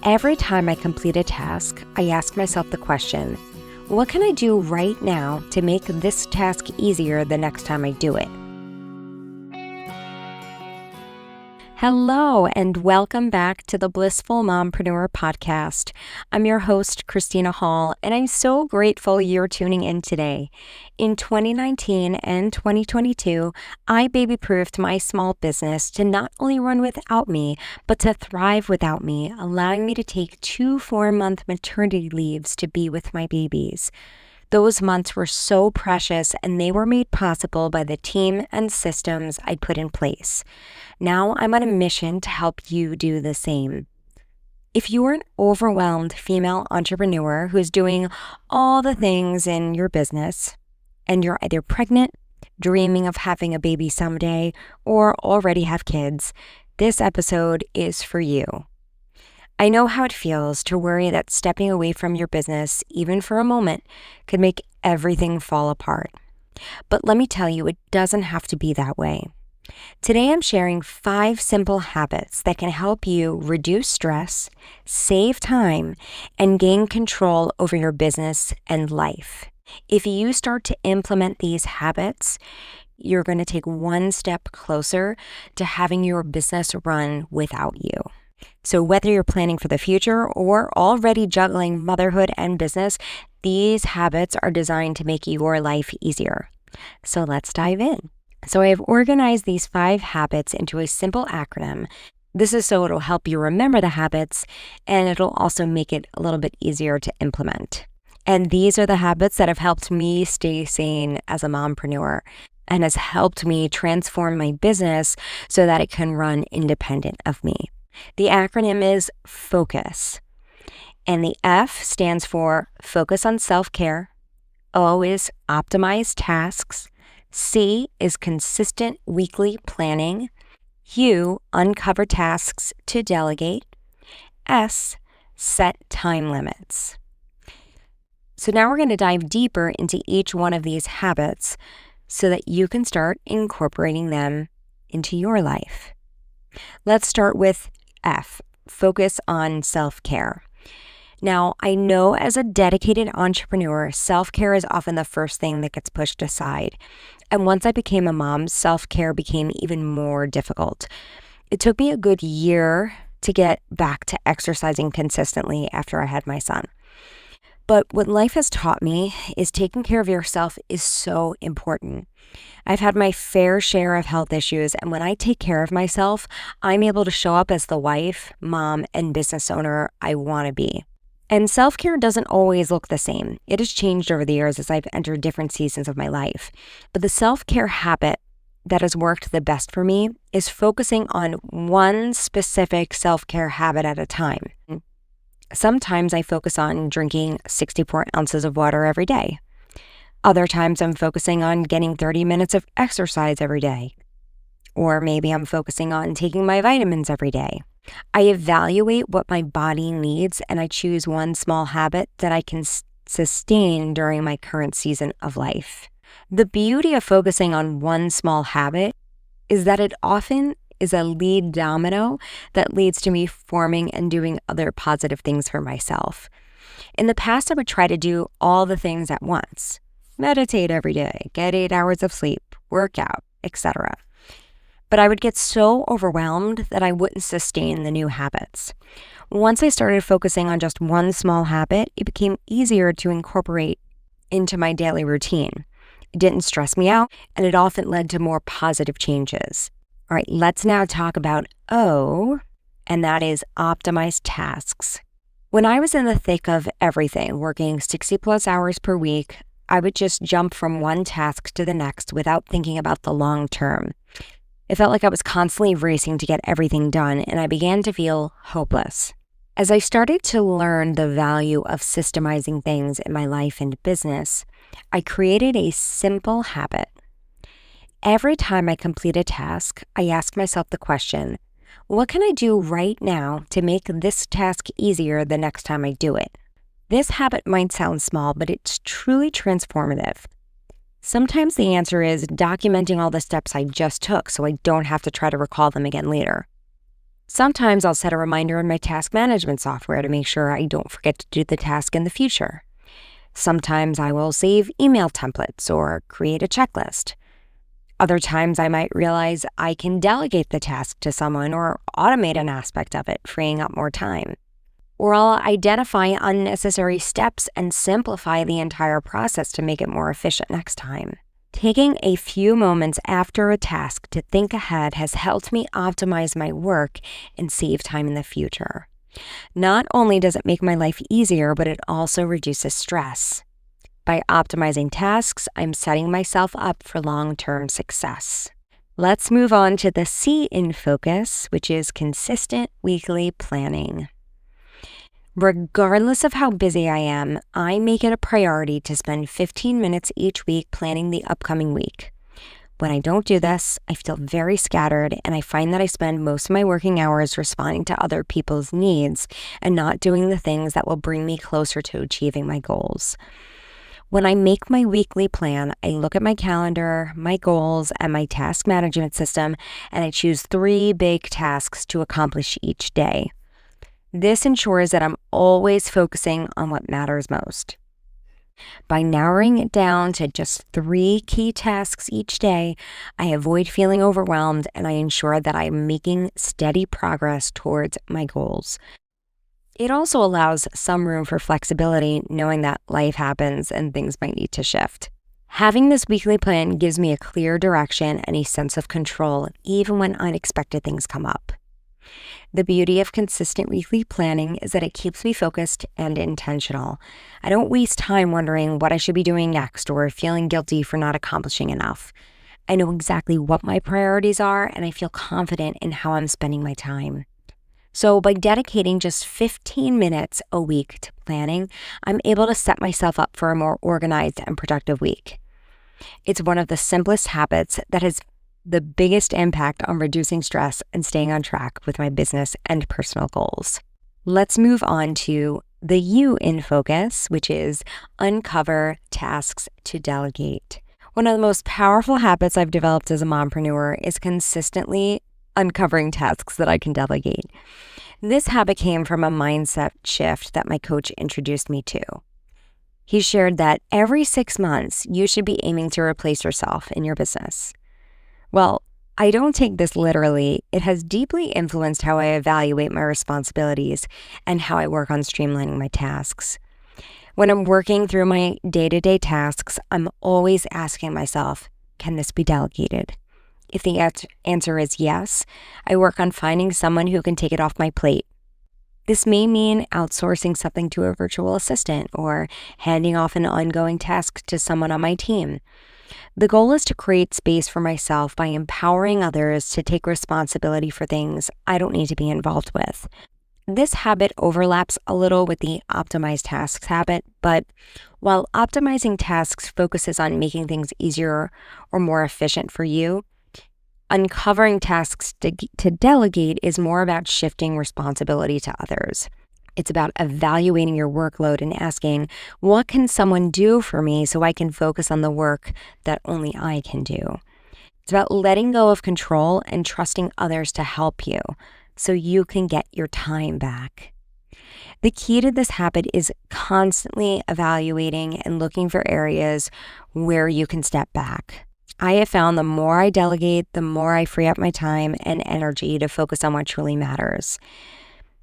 Every time I complete a task, I ask myself the question, what can I do right now to make this task easier the next time I do it? Hello, and welcome back to the Blissful Mompreneur Podcast. I'm your host, Christina Hall, and I'm so grateful you're tuning in today. In 2019 and 2022, I baby-proofed my small business to not only run without me, but to thrive without me, allowing me to take 2 4-month maternity leaves to be with my babies. Those months were so precious, and they were made possible by the team and systems I put in place. Now I'm on a mission to help you do the same. If you're an overwhelmed female entrepreneur who's doing all the things in your business, and you're either pregnant, dreaming of having a baby someday, or already have kids, this episode is for you. I know how it feels to worry that stepping away from your business, even for a moment, could make everything fall apart. But let me tell you, it doesn't have to be that way. Today, I'm sharing 5 simple habits that can help you reduce stress, save time, and gain control over your business and life. If you start to implement these habits, you're going to take one step closer to having your business run without you. So whether you're planning for the future or already juggling motherhood and business, these habits are designed to make your life easier. So let's dive in. So I have organized these 5 habits into a simple acronym. This is so it'll help you remember the habits, and it'll also make it a little bit easier to implement. And these are the habits that have helped me stay sane as a mompreneur and has helped me transform my business so that it can run independent of me. The acronym is FOCUS, and the F stands for focus on self-care, O is optimize tasks, C is consistent weekly planning, U, uncover tasks to delegate, S, set time limits. So now we're going to dive deeper into each one of these habits so that you can start incorporating them into your life. Let's start with F, focus on self-care. Now, I know as a dedicated entrepreneur, self-care is often the first thing that gets pushed aside. And once I became a mom, self-care became even more difficult. It took me a good year to get back to exercising consistently after I had my son. But what life has taught me is taking care of yourself is so important. I've had my fair share of health issues, and when I take care of myself, I'm able to show up as the wife, mom, and business owner I want to be. And self-care doesn't always look the same. It has changed over the years as I've entered different seasons of my life. But the self-care habit that has worked the best for me is focusing on one specific self-care habit at a time. Sometimes I focus on drinking 64 ounces of water every day. Other times I'm focusing on getting 30 minutes of exercise every day. Or maybe I'm focusing on taking my vitamins every day. I evaluate what my body needs, and I choose one small habit that I can sustain during my current season of life. The beauty of focusing on one small habit is that it often is a lead domino that leads to me forming and doing other positive things for myself. In the past, I would try to do all the things at once. Meditate every day, get 8 hours of sleep, work out, etc. But I would get so overwhelmed that I wouldn't sustain the new habits. Once I started focusing on just one small habit, it became easier to incorporate into my daily routine. It didn't stress me out, and it often led to more positive changes. All right, let's now talk about O, and that is optimize tasks. When I was in the thick of everything, working 60 plus hours per week, I would just jump from one task to the next without thinking about the long term. It felt like I was constantly racing to get everything done, and I began to feel hopeless. As I started to learn the value of systemizing things in my life and business, I created a simple habit. Every time I complete a task, I ask myself the question, what can I do right now to make this task easier the next time I do it? This habit might sound small, but it's truly transformative. Sometimes the answer is documenting all the steps I just took so I don't have to try to recall them again later. Sometimes I'll set a reminder in my task management software to make sure I don't forget to do the task in the future. Sometimes I will save email templates or create a checklist. Other times I might realize I can delegate the task to someone or automate an aspect of it, freeing up more time. Or I'll identify unnecessary steps and simplify the entire process to make it more efficient next time. Taking a few moments after a task to think ahead has helped me optimize my work and save time in the future. Not only does it make my life easier, but it also reduces stress. By optimizing tasks, I'm setting myself up for long-term success. Let's move on to the C in focus, which is consistent weekly planning. Regardless of how busy I am, I make it a priority to spend 15 minutes each week planning the upcoming week. When I don't do this, I feel very scattered, and I find that I spend most of my working hours responding to other people's needs and not doing the things that will bring me closer to achieving my goals. When I make my weekly plan, I look at my calendar, my goals, and my task management system, and I choose 3 big tasks to accomplish each day. This ensures that I'm always focusing on what matters most. By narrowing it down to just 3 key tasks each day, I avoid feeling overwhelmed and I ensure that I'm making steady progress towards my goals. It also allows some room for flexibility, knowing that life happens and things might need to shift. Having this weekly plan gives me a clear direction and a sense of control, even when unexpected things come up. The beauty of consistent weekly planning is that it keeps me focused and intentional. I don't waste time wondering what I should be doing next or feeling guilty for not accomplishing enough. I know exactly what my priorities are, and I feel confident in how I'm spending my time. So by dedicating just 15 minutes a week to planning, I'm able to set myself up for a more organized and productive week. It's one of the simplest habits that has the biggest impact on reducing stress and staying on track with my business and personal goals. Let's move on to the U in focus, which is uncover tasks to delegate. One of the most powerful habits I've developed as a mompreneur is consistently uncovering tasks that I can delegate. This habit came from a mindset shift that my coach introduced me to. He shared that every 6 months, you should be aiming to replace yourself in your business. Well, I don't take this literally. It has deeply influenced how I evaluate my responsibilities and how I work on streamlining my tasks. When I'm working through my day-to-day tasks, I'm always asking myself, can this be delegated? If the answer is yes, I work on finding someone who can take it off my plate. This may mean outsourcing something to a virtual assistant or handing off an ongoing task to someone on my team. The goal is to create space for myself by empowering others to take responsibility for things I don't need to be involved with. This habit overlaps a little with the optimized tasks habit, but while optimizing tasks focuses on making things easier or more efficient for you, uncovering tasks to delegate is more about shifting responsibility to others. It's about evaluating your workload and asking, what can someone do for me so I can focus on the work that only I can do? It's about letting go of control and trusting others to help you so you can get your time back. The key to this habit is constantly evaluating and looking for areas where you can step back. I have found the more I delegate, the more I free up my time and energy to focus on what truly matters.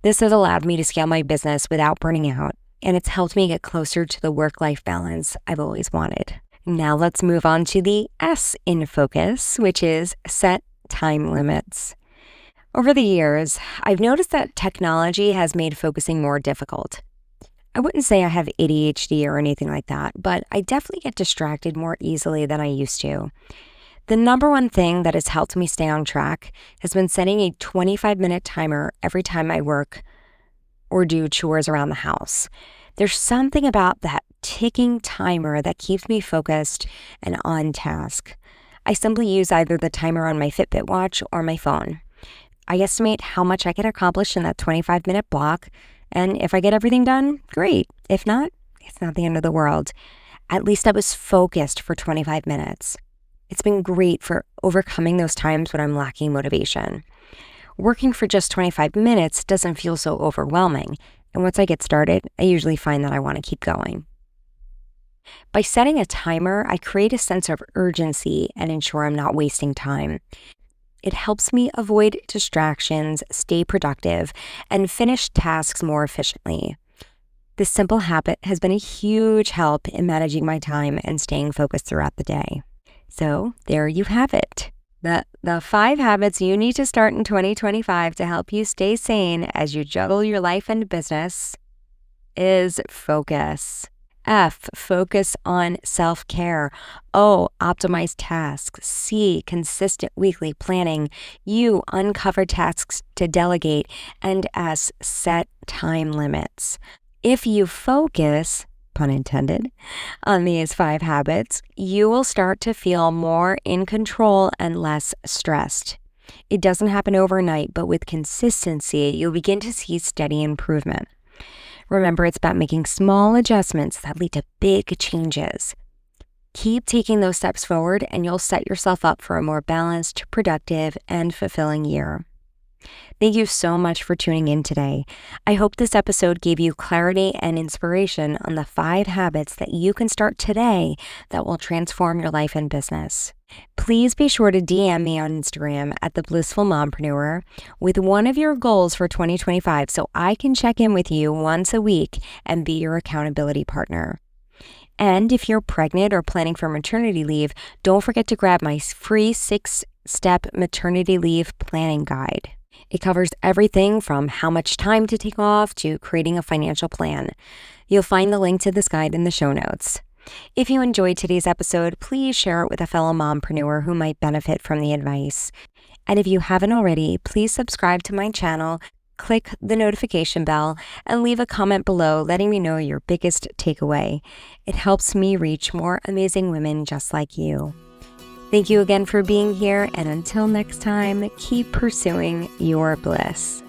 This has allowed me to scale my business without burning out, and it's helped me get closer to the work-life balance I've always wanted. Now let's move on to the S in focus, which is set time limits. Over the years, I've noticed that technology has made focusing more difficult. I wouldn't say I have ADHD or anything like that, but I definitely get distracted more easily than I used to. The number one thing that has helped me stay on track has been setting a 25-minute timer every time I work or do chores around the house. There's something about that ticking timer that keeps me focused and on task. I simply use either the timer on my Fitbit watch or my phone. I estimate how much I can accomplish in that 25-minute block, and if I get everything done, great. If not, it's not the end of the world. At least I was focused for 25 minutes. It's been great for overcoming those times when I'm lacking motivation. Working for just 25 minutes doesn't feel so overwhelming, and once I get started, I usually find that I want to keep going. By setting a timer, I create a sense of urgency and ensure I'm not wasting time. It helps me avoid distractions, stay productive, and finish tasks more efficiently. This simple habit has been a huge help in managing my time and staying focused throughout the day. So there you have it. The 5 habits you need to start in 2025 to help you stay sane as you juggle your life and business is focus. F, focus on self-care. O, optimize tasks. C, consistent weekly planning. U, uncover tasks to delegate. And S, set time limits. If you focus, pun intended, on these 5 habits, you will start to feel more in control and less stressed. It doesn't happen overnight, but with consistency, you'll begin to see steady improvement. Remember, it's about making small adjustments that lead to big changes. Keep taking those steps forward, and you'll set yourself up for a more balanced, productive, and fulfilling year. Thank you so much for tuning in today. I hope this episode gave you clarity and inspiration on the 5 habits that you can start today that will transform your life and business. Please be sure to DM me on Instagram at the Blissful Mompreneur with one of your goals for 2025 so I can check in with you once a week and be your accountability partner. And if you're pregnant or planning for maternity leave, don't forget to grab my free 6-step maternity leave planning guide. It covers everything from how much time to take off to creating a financial plan. You'll find the link to this guide in the show notes. If you enjoyed today's episode, please share it with a fellow mompreneur who might benefit from the advice. And if you haven't already, please subscribe to my channel, click the notification bell, and leave a comment below letting me know your biggest takeaway. It helps me reach more amazing women just like you. Thank you again for being here, and until next time, keep pursuing your bliss.